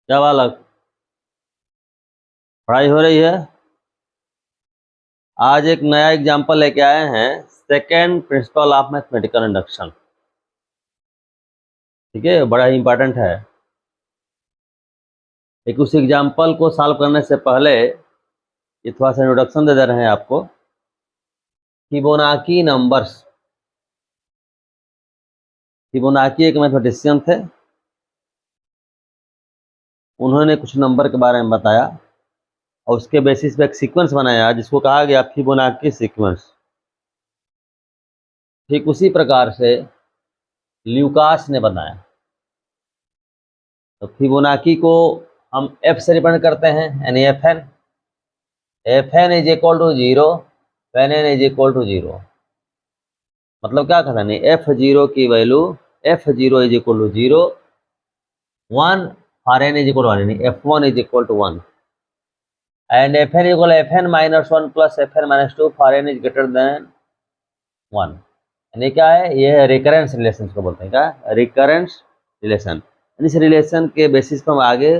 क्या बालक, पढ़ाई हो रही है? आज एक नया एग्जाम्पल लेके आए हैं, second principle of mathematical induction. ठीक है, बड़ा ही इंपॉर्टेंट है। एक उस एग्जाम्पल को सॉल्व करने से पहले ये थोड़ा सा इंट्रोडक्शन दे दे रहे हैं आपको। Fibonacci numbers. फिबोनाची एक मैथमेटिशियन थे, उन्होंने कुछ नंबर के बारे में बताया और उसके बेसिस पे एक सीक्वेंस बनाया जिसको कहा गया फिबोनाची सीक्वेंस। ठीक उसी प्रकार से ल्यूकास ने बनाया। तो फिबोनाची को हम एफ से रिप्रेजेंट करते हैं, यानी f n is equal to 0 when n is equal to 0। मतलब क्या कहता है, एफ जीरो की value f0 is equal to 0, 1 for n is equal to 1, यानी f1 is equal to 1 and fn equal fn minus 1 plus fn minus 2 for n is greater than 1। यानी क्या है, ये रिकरेंस रिलेशन को बोलते हैं। क्या? Recurrence relation. इस रिलेशन के बेसिस पर हम आगे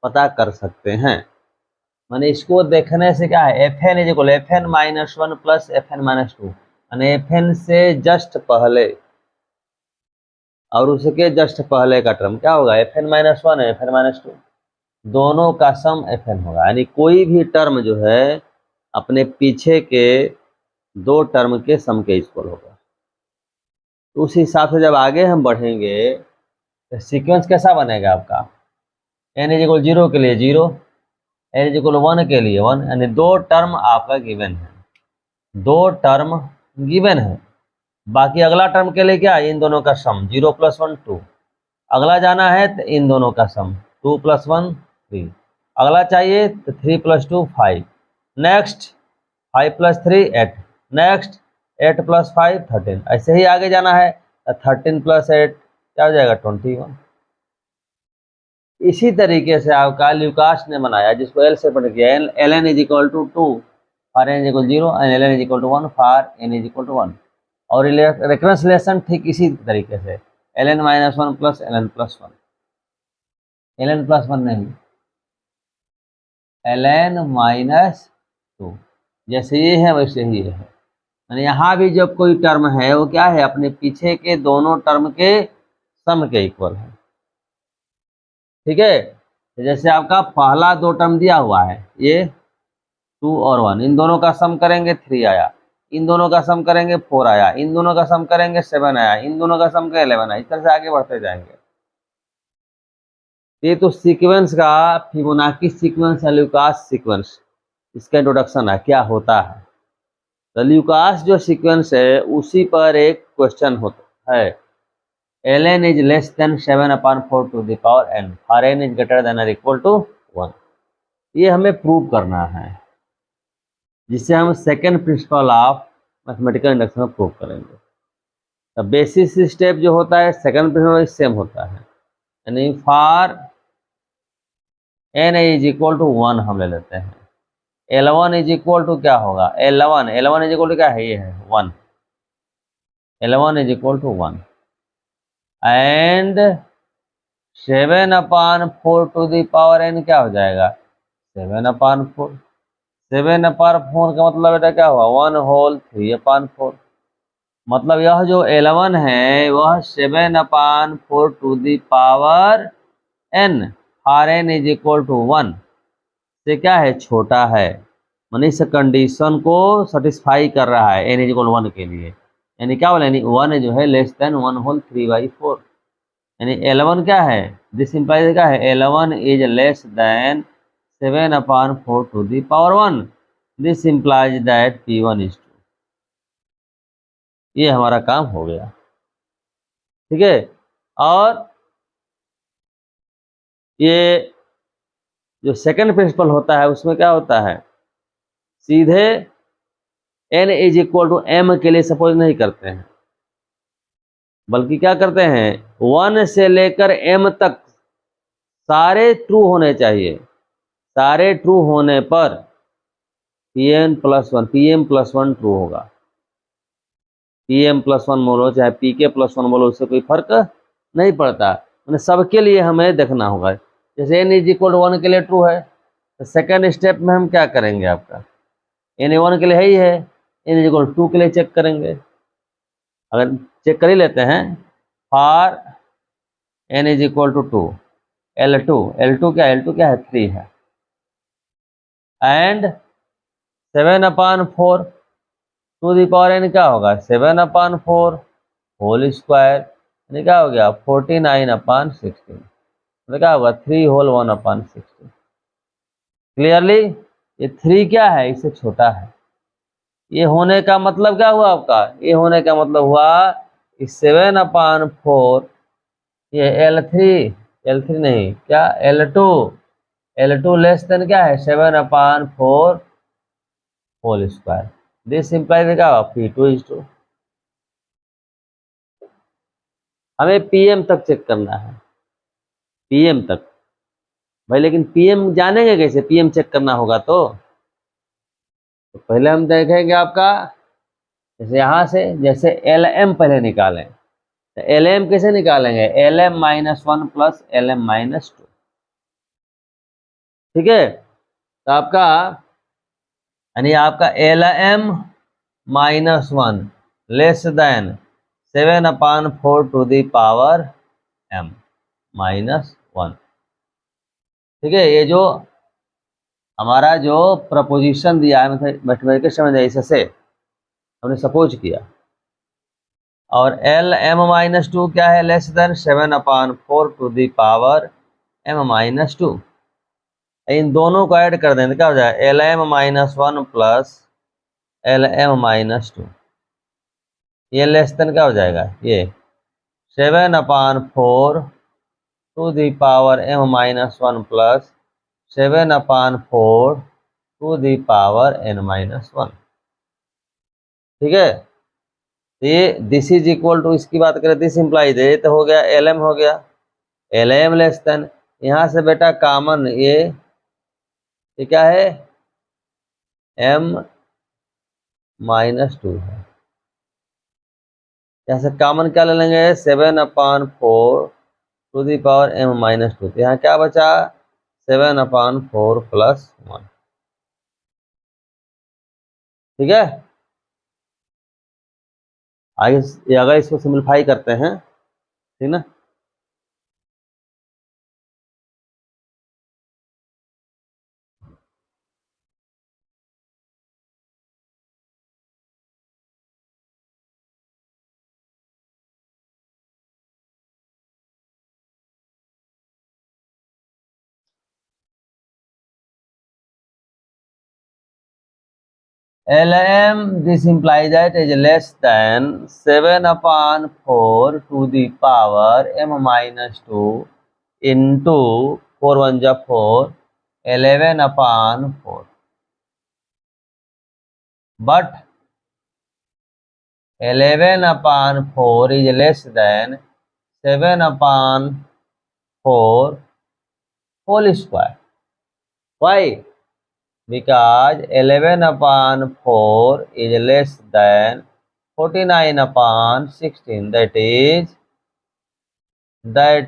पता कर सकते हैं। माने इसको देखने से क्या है, f n is equal fn minus 1 plus fn minus 2, यानी fn से जस्ट पहले और उसके जस्ट पहले का टर्म क्या होगा, fn माइनस 1 है fn माइनस 2, दोनों का सम fn होगा। यानी कोई भी टर्म जो है अपने पीछे के दो टर्म के सम के इक्वल होगा। तो उस हिसाब से जब आगे हम बढ़ेंगे तो सीक्वेंस कैसा बनेगा आपका, n इज इक्वल 0 के लिए 0, n इज इक्वल 1 के लिए 1, यानी दो टर्म आपका गिवन है, दो टर्म गिवन है। बाकी अगला टर्म के लिए क्या, इन दोनों का सम 0 प्लस 1 2, अगला जाना है तो इन दोनों का सम 2 प्लस 1 3, अगला चाहिए तो 3 plus 2 5, next 5 plus 3 8, next 8 plus 5 13, ऐसे ही आगे जाना है तो 13 प्लस 8 क्या हो जाएगा 21। इसी तरीके से आपका ल्यूकास ने बनाया, जिसको एल से पढ़ किया, l n is equal to 2 for n is equal 0 and l n is equal to 1 for n is equal to 1। और रेफरेंस रिलेशन ठीक इसी तरीके से, l n minus 1 plus l n plus 1, l n plus 1 नहीं, L n minus 2, जैसे ये है वैसे ही है। यानी यहाँ भी जब कोई टर्म है वो क्या है, अपने पीछे के दोनों टर्म के सम के इक्वल है। ठीक है, तो जैसे आपका पहला दो टर्म दिया हुआ है, ये 2 और 1, इन दोनों का सम करेंगे 3 आया, इन दोनों का सम करेंगे 4 आया, इन दोनों का सम करेंगे 7 आया, इन दोनों का सम करेंगे 11 आया, इस तरह से आगे बढ़ते जाएंगे। ये तो सीक्वेंस का फिबोनाची सीक्वेंस है, ल्यूकास सीक्वेंस, इसका इंट्रोडक्शन है क्या होता है। तो ल्यूकास जो सीक्वेंस है उसी पर एक क्वेश्चन होता है, ln is less than 7/4 to the power n for n is greater than और इक्वल टू 1। ये हमें प्रूव करना है, जिससे हम second principle of mathematical induction में प्रूव करेंगे। तो बेसिस स्टेप जो होता है सेकेंड प्रिंसिपल सेम होता है, यानी for n is equal to 1 हम ले लेते हैं, L1 इज इक्वल टू क्या होगा, L1 इज इक्वल टू क्या है, ये है 1, L1 is equal to 1 and 7/4 to the power n क्या हो जाएगा 7/4, 7/4 का मतलब बेटा क्या हुआ 1 होल 3/4। मतलब यह जो L1 है वह 7/4 to the power n for n is equal to 1 से क्या है, छोटा है। माने इस कंडीशन को सेटिस्फाई कर रहा है n इज इक्वल 1 के लिए, यानी क्या बोला, यानी 1 जो है लेस देन 1 होल 3/4, यानी L1 क्या है, दिस इंप्लाइज क्या है, L1 is less than 7/4 to the power 1, this implies that P1 is 2। ये हमारा काम हो गया। ठीक है, और ये जो सेकंड प्रिंसिपल होता है उसमें क्या होता है, सीधे n is equal to m के लिए सपोज नहीं करते हैं, बल्कि क्या करते हैं 1 से लेकर m तक सारे ट्रू होने चाहिए, सारे ट्रू होने पर pm प्लस 1 ट्रू होगा। pm प्लस 1 बोलो चाहे pk प्लस 1 बोलो, उससे कोई फर्क नहीं पड़ता, मैंने सबके लिए हमें देखना होगा। जैसे n इज इक्वल टू 1 के लिए ट्रू है, तो सेकेंड स्टेप में हम क्या करेंगे, आपका n 1 के लिए है ही है, n इज इक्वल टू 2 के लिए चेक करेंगे। अगर चेक कर ही लेते हैं, for n is equal to 2, L2 क्या है 3 है, and 7/4 to the power n क्या होगा 7/4 होल स्क्वायर, यानी क्या हो गया 49/16, मतलब क्या होगा 3 होल 1/16। क्लियरली ये 3 क्या है, इससे छोटा है। ये होने का मतलब क्या हुआ आपका, ये होने का मतलब हुआ इस 7/4, ये L3 नहीं क्या L2 लेस देन क्या है 7/4 होल स्क्वायर। दिस इंप्लाइज क्या होगा P2 हमें PM तक चेक करना है, PM तक भाई, लेकिन PM जानेंगे कैसे, PM चेक करना होगा तो पहले हम देखेंगे आपका, जैसे यहाँ से जैसे LM पहले निकालें, तो LM कैसे निकालेंगे, LM-1 प्लस LM-2, ठीक है। तो आपका यानी आपका LM-1 less than 7/4 to the power m -1, ठीक है। ये जो हमारा जो प्रपोजिशन दिया है मैथमेटिक्स में इससे हमने सपोज किया, और LM-2 क्या है less than 7/4 to the power m-2, इन दोनों को ऐड कर दें तो क्या हो जाएगा LM-1 प्लस LM-2, ये लेस देन क्या हो जाएगा, ये 7/4 to the power m-1 plus 7/4 to the power n-1, ठीक है। ये दिस इज इक्वल टू, इसकी बात करें दिस इंप्लाइज, ये तो हो गया LM हो गया, LM लेस देन, यहाँ से बेटा कॉमन ये क्या है m-2 है, यहाँ से कॉमन क्या ले लेंगे 7/4 टू दी पावर m-2, तो यहाँ क्या बचा 7/4 प्लस 1, ठीक है। आगे अगर इसको सिंप्लीफाई करते हैं, ठीक ना, LM this implies that is less than 7/4 to the power m-2 into 4 1 जा 4 11/4, but 11/4 is less than 7/4 whole square. Why? Because 11/4 is less than 49/16, that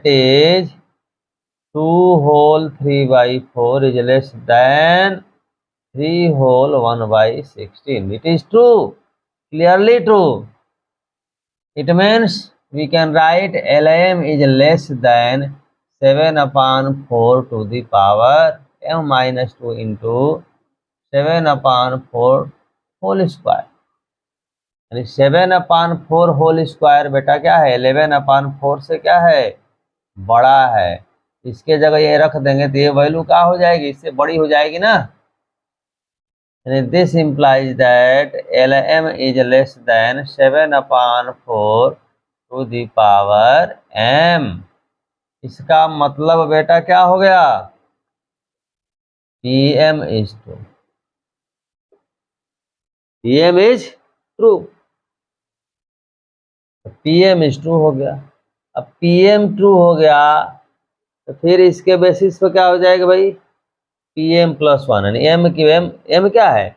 is 2 whole 3/4 is less than 3 whole 1/16. It is true, clearly true. It means we can write LM is less than 7/4 to the power m-2 into 7/4 whole square, यानी 7/4 whole square बेटा क्या है 11/4 से क्या है बड़ा है। इसके जगह ये रख देंगे तो ये वैल्यू क्या हो जाएगी, इससे बड़ी हो जाएगी ना, यानी this implies that LM is less than 7/4 to the power m। इसका मतलब बेटा क्या हो गया PM is true, PM is true, PM is true हो गया। अब PM ट्रू हो गया तो फिर इसके बेसिस पे क्या हो जाएगा भाई PM + 1, यानी m क्या है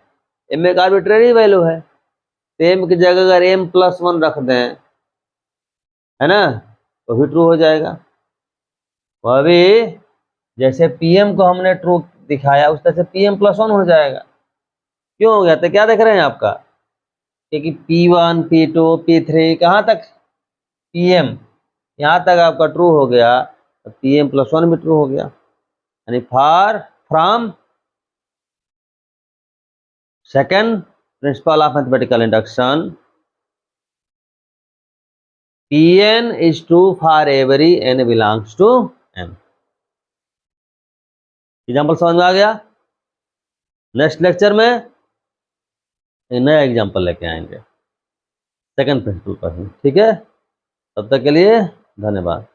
m एक आर्बिट्रेरी वैल्यू है, तो m की जगह अगर m + 1 रख दें, है ना, तो भी ट्रू हो जाएगा। वो अभी जैसे Pm को हमने ट्रू दिखाया उस तरह से Pm प्लस 1 हो जाएगा। क्यों हो गया? तो क्या देख रहे हैं आपका, क्योंकि P1 P2 P3 कहाँ तक Pm, यहाँ तक आपका ट्रू हो गया, तो Pm प्लस 1 भी ट्रू हो गया। यानी for from second principle of mathematical induction, Pn is true for every n belongs to m। Example समझ में आ गया? नेक्स्ट लेक्चर में एक नया एग्जाम्पल लेके आएंगे सेकंड प्रिंसिपल पर ही, ठीक है? तब तक के लिए धन्यवाद।